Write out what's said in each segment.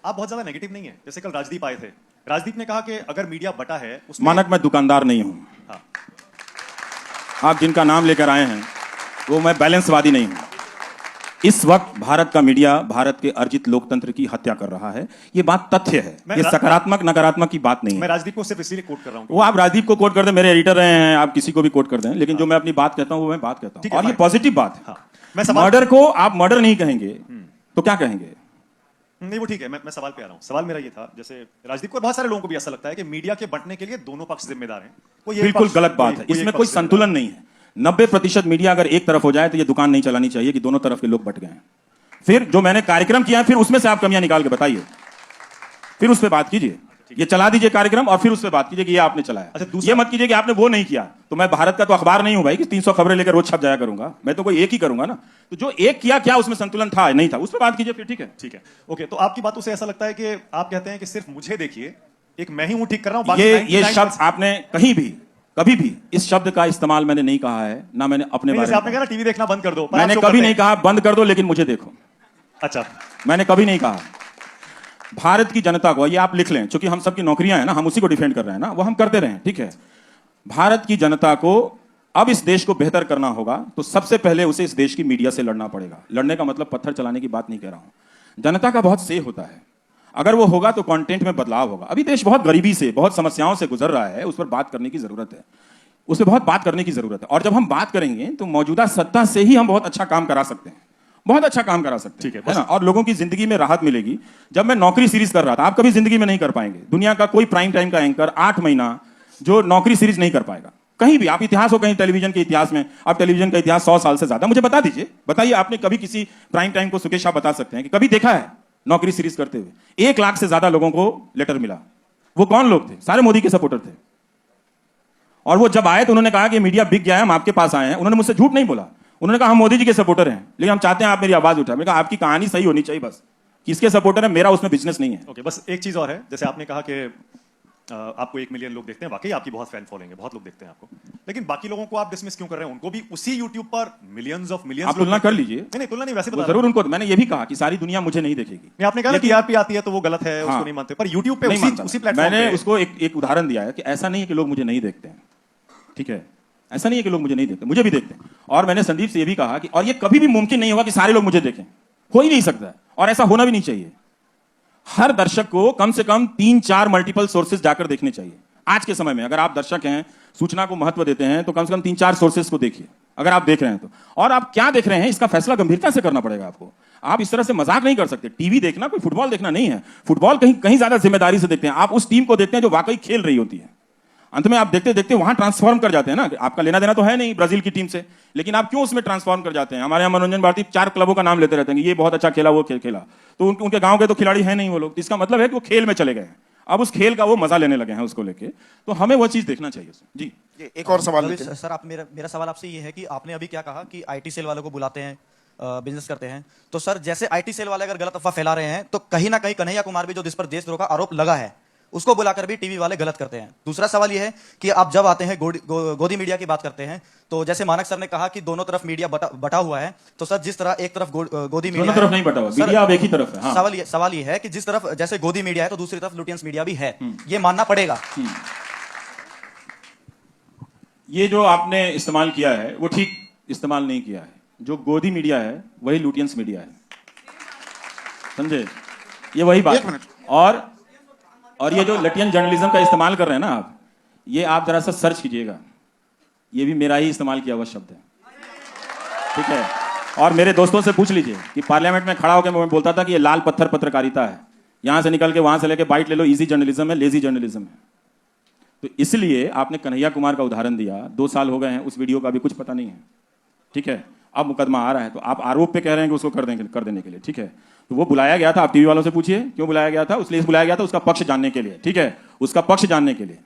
आप बहुत ज्यादा नेगेटिव नहीं है। जैसे कल राजदीप आए थे, राजदीप ने कहा कि अगर मीडिया बटा है उसमें... मानक मैं दुकानदार नहीं हूं। हाँ। आप जिनका नाम लेकर आए हैं वो मैं बैलेंसवादी नहीं हूं। इस वक्त भारत का मीडिया भारत के अर्जित लोकतंत्र की हत्या कर रहा है। ये बात तथ्य है, ये सकारात्मक नकारात्मक की बात नहीं है। मैं राजदीप को सिर्फ इसलिए कोट कर रहा हूं। वो आप राजदीप को कोट कर दें, मेरे एडिटर रहे हैं, आप किसी को भी कोट कर दें, लेकिन जो मैं अपनी बात कहता हूं वो मैं बात कहता हूं, और ये पॉजिटिव बात है। मर्डर को आप मर्डर नहीं कहेंगे तो क्या कहेंगे? नहीं, वो ठीक है। मैं सवाल पे आ रहा हूँ। सवाल मेरा ये था, जैसे राजदीप को बहुत सारे लोगों को भी ऐसा लगता है कि मीडिया के बंटने के लिए दोनों पक्ष जिम्मेदार हैं। बिल्कुल गलत बात है, इसमें कोई संतुलन नहीं है। 90% मीडिया अगर एक तरफ हो जाए तो ये दुकान नहीं चलानी चाहिए कि दोनों तरफ के लोग बट गए हैं। फिर जो मैंने कार्यक्रम किया है, फिर उसमें से आप कमियां निकाल के बताइए, फिर उस पर बात कीजिए। ये चला दीजिए कार्यक्रम और फिर उस पर बात कीजिए कि ये आपने चलाया। अच्छा, ये मत कीजिए कि आपने वो नहीं किया। तो मैं भारत का तो अखबार नहीं हूं भाई कि 300 खबरें लेकर रोज छप जाया करूंगा। मैं तो कोई एक ही करूंगा ना। तो जो एक किया, क्या उसमें संतुलन था नहीं था, उस पर बात कीजिए फिर। ठीक है, ठीक है, ओके। तो आपकी बातों से ऐसा लगता है कि आप कहते हैं कि सिर्फ मुझे देखिए, एक मैं ही हूं ठीक कर रहा हूं। ये शब्द आपने कहीं भी कभी भी इस शब्द का इस्तेमाल मैंने नहीं कहा है, ना मैंने अपने बारे में। आपने कहा टीवी देखना बंद कर दो, मैंने कभी नहीं कहा बंद कर दो, लेकिन मुझे देखो। अच्छा, मैंने कभी नहीं कहा। भारत की जनता को, ये आप लिख लें, क्योंकि हम सबकी नौकरियां हैं ना, हम उसी को डिफेंड कर रहे हैं ना, वो हम करते रहें, ठीक है। भारत की जनता को अब इस देश को बेहतर करना होगा तो सबसे पहले उसे इस देश की मीडिया से लड़ना पड़ेगा। लड़ने का मतलब पत्थर चलाने की बात नहीं कह रहा हूं। जनता का बहुत से होता है, अगर वो होगा तो कंटेंट में बदलाव होगा। अभी देश बहुत गरीबी से, बहुत समस्याओं से गुजर रहा है, उस पर बात करने की जरूरत है, उस पर बहुत बात करने की जरूरत है। और जब हम बात करेंगे तो मौजूदा सत्ता से ही हम बहुत अच्छा काम करा सकते हैं, बहुत अच्छा काम करा सकते हैं, है ना। और लोगों की जिंदगी में राहत मिलेगी। जब मैं नौकरी सीरीज कर रहा था, आप कभी जिंदगी में नहीं कर पाएंगे। दुनिया का कोई प्राइम टाइम का एंकर 8 महीना जो नौकरी सीरीज नहीं कर पाएगा कहीं भी। आप इतिहास हो कहीं टेलीविजन के इतिहास में, आप टेलीविजन का इतिहास 100 साल से ज्यादा, मुझे बता दीजिए, बताइए आपने कभी किसी प्राइम टाइम को, सुकेश आप बता सकते हैं कि कभी देखा है नौकरी सीरीज करते हुए? 1 लाख से ज्यादा लोगों को लेटर मिला। वो कौन लोग थे? सारे मोदी के सपोर्टर थे। और वो जब आए तो उन्होंने कहा कि मीडिया बिक गया है, हम आपके पास आए हैं। उन्होंने मुझसे झूठ नहीं बोला, उन्होंने कहा हम मोदी जी के सपोर्टर हैं, लेकिन हम चाहते हैं आप मेरी आवाज उठाएं। मैंने कहा आपकी कहानी सही होनी चाहिए, बस किसके सपोर्टर है, मेरा उसमें बिजनेस नहीं है। ओके, बस एक चीज और है। जैसे आपने कहा कि आपको 1 मिलियन लोग देखते हैं, वाकई आपकी बहुत फैन फॉलोइंग है, बहुत लोग देखते हैं आपको, लेकिन बाकी लोगों को आप डिसमिस क्यों कर रहे हैं? उनको भी उसी यूट्यूब पर मिलियंस ऑफ मिलियंस आप तुलना कर लीजिए। नहीं, तुलना नहीं, वैसे बता जरूर उनको, मैंने ये भी कहा कि सारी दुनिया मुझे नहीं देखेगी। नहीं, आपने कहा टीआरपी आती है तो वो गलत है, उसको नहीं मानते, पर यूट्यूब पे उसी प्लेटफॉर्म मैंने उसको एक उदाहरण दिया है कि ऐसा नहीं है कि लोग मुझे नहीं देखते हैं, ठीक है। ऐसा नहीं है कि लोग मुझे नहीं देखते, मुझे भी देखते हैं। और मैंने संदीप से ये भी कहा कि और ये कभी भी मुमकिन नहीं होगा कि सारे लोग मुझे देखें, हो ही नहीं सकता है, और ऐसा होना भी नहीं चाहिए। हर दर्शक को कम से कम 3-4 मल्टीपल सोर्सेज जाकर देखने चाहिए। आज के समय में अगर आप दर्शक हैं, सूचना को महत्व देते हैं, तो कम से कम 3-4 सोर्सेज को देखिए, अगर आप देख रहे हैं तो। और आप क्या देख रहे हैं इसका फैसला गंभीरता से करना पड़ेगा आपको। आप इस तरह से मजाक नहीं कर सकते। टीवी देखना कोई फुटबॉल देखना नहीं है। फुटबॉल कहीं ज्यादा जिम्मेदारी से देखते हैं। आप उस टीम को देखते हैं जो वाकई खेल रही होती है। अंत में आप देखते देखते वहां ट्रांसफॉर्म कर जाते हैं ना। आपका लेना देना तो है नहीं ब्राजील की टीम से, लेकिन आप क्यों उसमें ट्रांसफॉर्म कर जाते हैं? हमारे यहाँ मनोरंजन भारती 4 क्लबों का नाम लेते रहते हैं, ये बहुत अच्छा खेला, वो खेला, तो उनके गांव के तो खिलाड़ी हैं नहीं वो लोग। इसका मतलब है कि वो खेल में चले गए हैं, अब उस खेल का वो मजा लेने लगे हैं उसको लेके। तो हमें वो चीज देखना चाहिए। जी, एक और सवाल सर, आप मेरा सवाल आपसे ये है कि आपने अभी क्या कहा कि आईटी सेल वालों को बुलाते हैं, बिजनेस करते हैं। तो सर, जैसे आईटी सेल वाले अगर गलत अफवाह फैला रहे हैं, तो कहीं ना कहीं कन्हैया कुमार भी, जो जिस पर देशद्रोह का आरोप लगा है, उसको बुलाकर भी टीवी वाले गलत करते हैं। दूसरा सवाल यह है कि आप जब आते हैं गोदी मीडिया की बात करते हैं, तो जैसे मानक सर ने कहा कि दोनों तरफ मीडिया बटा हुआ है, तो सर जिस तरह एक तरफ गोदी मीडिया, दोनों तरफ नहीं बटा हुआ, मीडिया अब एक ही तरफ है। हाँ। सवाल ये है कि जिस तरफ जैसे गोदी मीडिया है तो दूसरी तरफ लुटियंस मीडिया भी है, ये मानना पड़ेगा। ये जो आपने इस्तेमाल किया है वो ठीक इस्तेमाल नहीं किया है। जो गोदी मीडिया है वही लुटियंस मीडिया है, समझे? ये वही बात है। और ये जो लटियन जर्नलिज्म का इस्तेमाल कर रहे हैं ना आप, ये आप जरा सा सर्च कीजिएगा, ये भी मेरा ही इस्तेमाल किया हुआ शब्द है, ठीक है। और मेरे दोस्तों से पूछ लीजिए कि पार्लियामेंट में खड़ा होकर मैं बोलता था कि ये लाल पत्थर पत्रकारिता है, यहां से निकल के वहां से लेके बाइट ले लो, इजी जर्नलिज्म है, लेजी जर्नलिज्म है। तो इसलिए आपने कन्हैया कुमार का उदाहरण दिया, 2 साल हो गए हैं, उस वीडियो का भी कुछ पता नहीं है, ठीक है। अब मुकदमा आ रहा है तो आप आरोप पे कह रहे हैं कि उसको कर देने के लिए, ठीक है। तो वो बुलाया गया था, आप टीवी वालों से पूछिए क्यों बुलाया गया था। इसलिए बुलाया गया था उसका पक्ष जानने के लिए, ठीक है, उसका पक्ष जानने के लिए।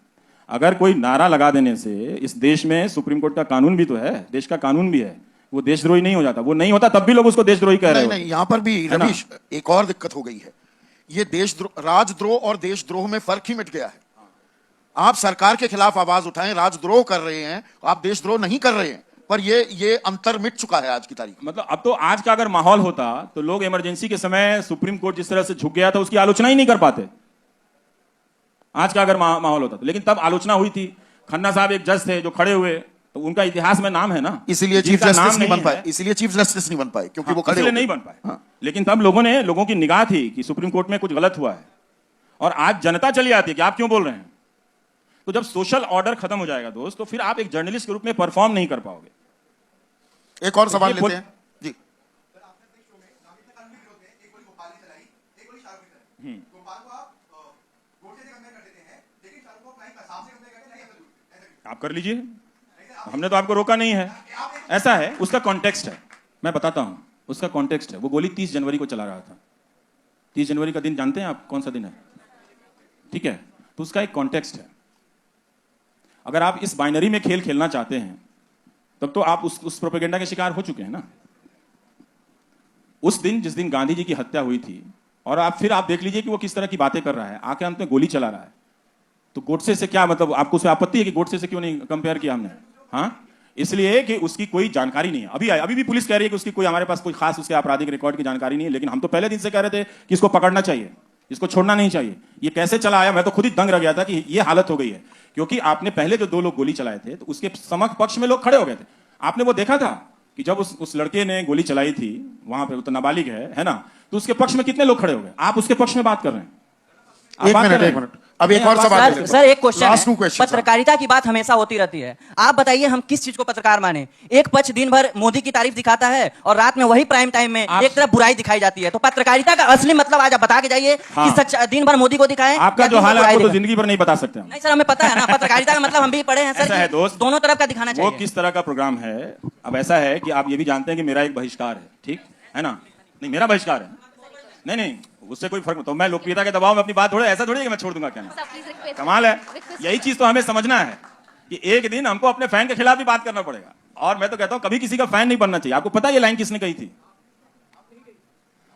अगर कोई नारा लगा देने से इस देश में सुप्रीम कोर्ट का कानून भी तो है, देश का कानून भी है, वो देशद्रोही नहीं हो जाता। वो नहीं होता तब भी लोग उसको देशद्रोही कह रहे हैं। नहीं, यहाँ पर भी रवीश एक और दिक्कत हो गई है। ये देशद्रोह, राजद्रोह और देशद्रोह में फर्क ही मिट गया है। आप सरकार के खिलाफ आवाज उठाएं, राजद्रोह कर रहे हैं, आप देशद्रोह नहीं कर रहे हैं। पर ये अंतर मिट चुका है आज की तारीख में। मतलब अब तो आज का अगर माहौल होता तो लोग इमरजेंसी के समय सुप्रीम कोर्ट जिस तरह से झुक गया था उसकी आलोचना ही नहीं कर पाते। आज का अगर माहौल होता तो, लेकिन तब आलोचना हुई थी। खन्ना साहब एक जज थे जो खड़े हुए, तो उनका इतिहास में नाम है ना, इसीलिए चीफ जिनका जस्टिस नाम नहीं बन है। पाए, इसीलिए चीफ जस्टिस नहीं बन पाए, क्योंकि वो खड़े इसलिए हो नहीं गए। बन पाए। लेकिन तब लोगों की निगाह थी कि सुप्रीम कोर्ट में कुछ गलत हुआ है, और आज जनता चली आती है कि आप क्यों बोल रहे हैं। तो जब सोशल ऑर्डर खत्म हो जाएगा दोस्त, तो फिर आप एक जर्नलिस्ट के रूप में परफॉर्म नहीं कर पाओगे। एक और सवाल लेते हैं जी। आप कर लीजिए, हमने तो आपको रोका नहीं है। ऐसा है, उसका कॉन्टेक्स्ट है, मैं बताता हूं उसका कॉन्टेक्स्ट है। वो गोली 30 जनवरी को चला रहा था। 30 जनवरी का दिन जानते हैं आप कौन सा दिन है? ठीक है, तो उसका एक कॉन्टेक्स्ट है। अगर आप इस बाइनरी में खेल खेलना चाहते हैं तब तो आप उस प्रोपेगेंडा के शिकार हो चुके हैं ना। उस दिन जिस दिन गांधी जी की हत्या हुई थी, और फिर आप देख लीजिए कि वो किस तरह की बातें कर रहा है, आके अंत में गोली चला रहा है। तो गोडसे से क्या मतलब, आपको उसमें आपत्ति है कि गोडसे से क्यों नहीं कंपेयर किया हमने? हाँ, इसलिए कि उसकी कोई जानकारी नहीं है। अभी भी पुलिस कह रही है कि उसकी कोई, हमारे पास कोई खास उसके आपराधिक रिकॉर्ड की जानकारी नहीं है, लेकिन हम तो पहले दिन से कह रहे थे कि इसको पकड़ना चाहिए, इसको छोड़ना नहीं चाहिए। ये कैसे चला आया, मैं तो खुद ही दंग रह गया था कि ये हालत हो गई है। क्योंकि आपने पहले जो 2 लोग गोली चलाए थे, तो उसके समक्ष पक्ष में लोग खड़े हो गए थे। आपने वो देखा था कि जब उस लड़के ने गोली चलाई थी वहां पे, तो नाबालिग है ना, तो उसके पक्ष में कितने लोग खड़े हो गए? आप उसके पक्ष में बात कर रहे हैं। एक मिनट, अब एक और सवाल लेते हैं। सर एक क्वेश्चन Last two है, questions, पत्रकारिता की बात हमेशा होती रहती है। आप बताइए हम किस चीज को पत्रकार माने? एक पक्ष दिन भर मोदी की तारीफ दिखाता है और रात में वही प्राइम टाइम में एक तरफ बुराई दिखाई जाती है। तो पत्रकारिता का असली मतलब आज आप बता के जाइए कि सच दिन भर मोदी को दिखाएं। आपका जो हाल है आपको तो जिंदगी भर नहीं बता सकते हम। नहीं सर, हमें पता है ना, पत्रकारिता का मतलब हम भी पढ़े हैं सर। ऐसा है दोस्त, दोनों तरफ का दिखाना वो चाहिए। किस तरह का प्रोग्राम है। अब ऐसा है कि आप ये भी जानते हैं कि मेरा एक बहिष्कार है, ठीक है ना? नहीं, मेरा बहिष्कार है, नहीं, उससे कोई फर्क नहीं। तो मैं लोकप्रियता के दबाव में अपनी बात थोड़े, ऐसा थोड़ी है कि मैं छोड़ दूंगा। क्या ना, कमाल है। यही चीज तो हमें समझना है कि एक दिन हमको अपने फैन के खिलाफ भी बात करना पड़ेगा। और मैं तो कहता हूं कभी किसी का फैन नहीं बनना चाहिए। आपको पता है ये लाइन किसने कही थी?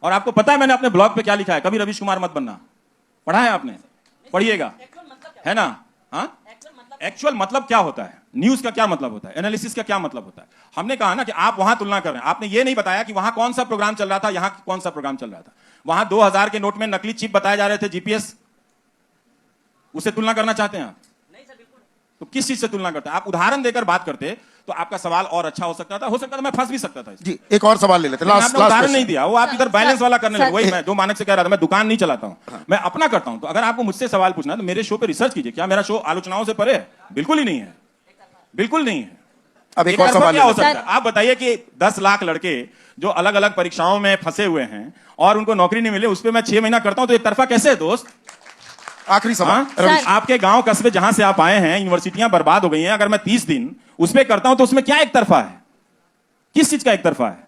और आपको पता है मैंने अपने ब्लॉग पे क्या लिखा है? कभी रवीश कुमार मत बनना। पढ़ा है आपने? पढ़िएगा, है ना? हाँ, एक्चुअल मतलब क्या होता है, न्यूज का क्या मतलब होता है, एनालिसिस का क्या मतलब होता है। हमने कहा ना कि आप वहां तुलना कर रहे हैं। आपने ये नहीं बताया कि वहां कौन सा प्रोग्राम चल रहा था, यहां कौन सा प्रोग्राम चल रहा था। वहां 2000 के नोट में नकली चिप बताए जा रहे थे, जीपीएस, उससे तुलना करना चाहते हैं आप? तो किस चीज से तुलना करते हैं? आप उदाहरण देकर बात करते तो आपका सवाल और अच्छा हो सकता था मैं फंस भी सकता था इसमें। जी, एक और सवाल ले लेते हैं। आपने उदाहरण नहीं दिया, वो आप इधर बैलेंस वाला करने लगे। वही मैं जो मानक से कह रहा था, मैं दुकान नहीं चलाता हूं, मैं अपना करता हूं। तो अगर आपको मुझसे सवाल पूछना है तो मेरे शो पे रिसर्च कीजिए। क्या मेरा शो आलोचनाओं से परे है? बिल्कुल ही नहीं है, बिल्कुल नहीं है। अब एक और सवाल क्या हो सकता है? आप बताइए कि 10 लाख लड़के जो अलग अलग परीक्षाओं में फंसे हुए हैं और उनको नौकरी नहीं मिले, उस पर मैं 6 महीना करता हूं, तो एक तरफा कैसे है दोस्त? आखिरी सवाल। आपके गांव कस्बे जहां से आप आए हैं, यूनिवर्सिटियां बर्बाद हो गई हैं, अगर मैं 30 दिन उस पर करता हूं तो उसमें क्या एक तरफा है? किस चीज का एक तरफा है?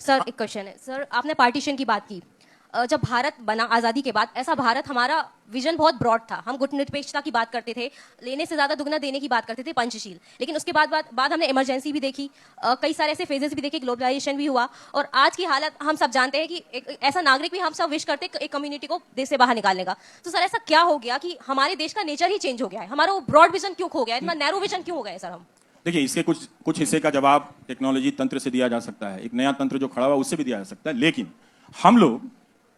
सर एक क्वेश्चन है सर, आपने पार्टीशन की बात की। जब भारत बना आज़ादी के बाद, ऐसा भारत, हमारा विजन बहुत ब्रॉड था। हम गुटनिरपेक्षता की बात करते थे, लेने से ज़्यादा दुगना देने की बात करते थे, पंचशील। लेकिन उसके बाद हमने इमरजेंसी भी देखी, कई सारे ऐसे फेजेस भी देखे, ग्लोबलाइजेशन भी हुआ। और आज की हालत हम सब जानते हैं कि एक ऐसा नागरिक भी हम सब विश करते एक कम्युनिटी को देश से बाहर निकालने का। तो सर ऐसा क्या हो गया कि हमारे देश का नेचर ही चेंज हो गया है? हमारा वो ब्रॉड विजन क्यों खो गया है? इतना नैरो विजन क्यों हो गया है सर? हम देखिए, इसके कुछ हिस्से का जवाब टेक्नोलॉजी तंत्र से दिया जा सकता है, एक नया तंत्र जो खड़ा हुआ उससे भी दिया जा सकता है। लेकिन हम लोग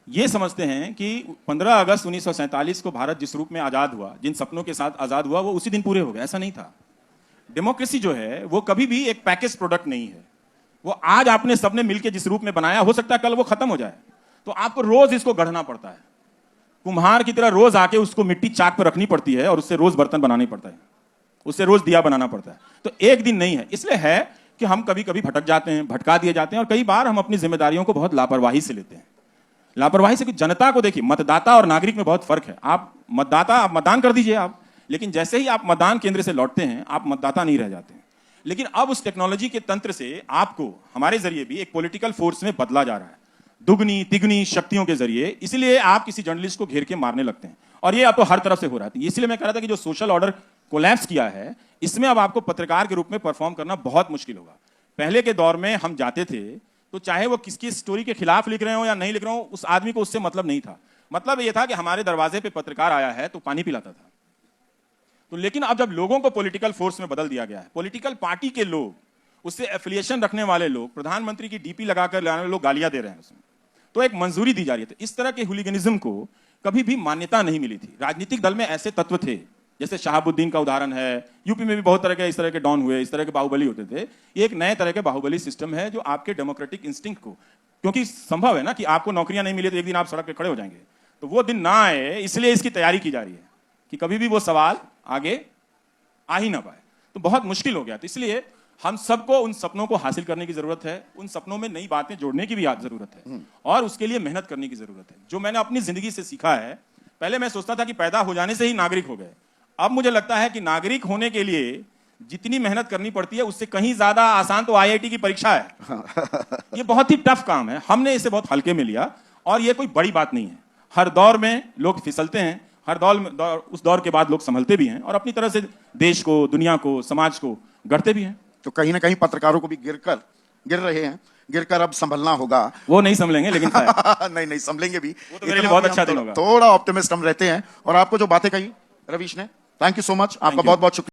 ये समझते हैं कि 15 अगस्त 1947 को भारत जिस रूप में आजाद हुआ, जिन सपनों के साथ आजाद हुआ, वो उसी दिन पूरे हो गए। ऐसा नहीं था। डेमोक्रेसी जो है वो कभी भी एक पैकेज प्रोडक्ट नहीं है। वो आज आपने सबने मिलकर जिस रूप में बनाया, हो सकता है कल वो खत्म हो जाए। तो आपको रोज इसको गढ़ना पड़ता है, कुम्हार की तरह रोज आके उसको मिट्टी चाक पर रखनी पड़ती है और उससे रोज बर्तन बनानी पड़ता है, उससे रोज दिया बनाना पड़ता है। तो एक दिन नहीं है। इसलिए है कि हम कभी कभी भटक जाते हैं, भटका दिए जाते हैं, और कई बार हम अपनी जिम्मेदारियों को बहुत लापरवाही से लेते हैं। लापरवाही से जनता को, देखिए, मतदाता और नागरिक में बहुत फर्क है। आप मतदान कर दीजिए आप, लेकिन जैसे ही आप मतदान केंद्र से लौटते हैं आप मतदाता नहीं रह जाते हैं। लेकिन अब उस टेक्नोलॉजी के तंत्र से आपको हमारे जरिए भी एक पॉलिटिकल फोर्स में बदला जा रहा है, दुगनी तिगनी शक्तियों के जरिए। इसलिए आप किसी जर्नलिस्ट को घेर के मारने लगते हैं, और ये अब तो हर तरफ से हो रहा है। इसलिए मैं कह रहा था कि जो सोशल ऑर्डर कोलैप्स किया है, इसमें अब आपको पत्रकार के रूप में परफॉर्म करना बहुत मुश्किल होगा। पहले के दौर में हम जाते थे तो चाहे वो किसकी स्टोरी के खिलाफ लिख रहे हो या नहीं लिख रहे हो, उस आदमी को उससे मतलब नहीं था। मतलब ये था कि हमारे दरवाजे पे पत्रकार आया है तो पानी पिलाता था। तो लेकिन अब जब लोगों को पॉलिटिकल फोर्स में बदल दिया गया है, पॉलिटिकल पार्टी के लोग, उससे एफिलिएशन रखने वाले लोग, प्रधानमंत्री की डीपी लगाकर लाने वाले लोग गालियां दे रहे हैं उसमें, तो एक मंजूरी दी जा रही है। तो इस तरह के हुलिगनिज्म को कभी भी मान्यता नहीं मिली थी। राजनीतिक दल में ऐसे तत्व थे, जैसे शहाबुद्दीन का उदाहरण है, यूपी में भी बहुत तरह के इस तरह के डॉन हुए, इस तरह के बाहुबली होते थे। ये एक नए तरह के बाहुबली सिस्टम है जो आपके डेमोक्रेटिक इंस्टिंक्ट को, क्योंकि संभव है ना कि आपको नौकरियां नहीं मिले तो एक दिन आप सड़क पे खड़े हो जाएंगे, तो वो दिन ना आए, इसलिए इसकी तैयारी की जा रही है कि कभी भी वो सवाल आगे आ ही ना पाए। तो बहुत मुश्किल हो गया। तो इसलिए हम सबको उन सपनों को हासिल करने की जरूरत है, उन सपनों में नई बातें जोड़ने की भी जरूरत है और उसके लिए मेहनत करने की जरूरत है। जो मैंने अपनी जिंदगी से सीखा है, पहले मैं सोचता था कि पैदा हो जाने से ही नागरिक हो गए, अब मुझे लगता है कि नागरिक होने के लिए जितनी मेहनत करनी पड़ती है उससे कहीं ज्यादा आसान तो आईआईटी की परीक्षा है। ये बहुत ही टफ काम है, हमने इसे बहुत हल्के में लिया और ये कोई बड़ी बात नहीं है। हर दौर में लोग फिसलते हैं, हर उस दौर के बाद लोग संभलते भी हैं और अपनी तरह से देश को, दुनिया को, समाज को गढ़ते भी हैं। तो कहीं ना कहीं पत्रकारों को भी गिर रहे हैं, गिरकर अब संभलना होगा। वो नहीं संभलेंगे लेकिन नहीं संभलेंगे भी। वो तो मेरे लिए बहुत अच्छा दिन होगा। थोड़ा ऑप्टिमिस्ट हम रहते हैं। और आपको जो बातें कही रवीश ने, थैंक यू सो मच, आपका बहुत बहुत शुक्रिया।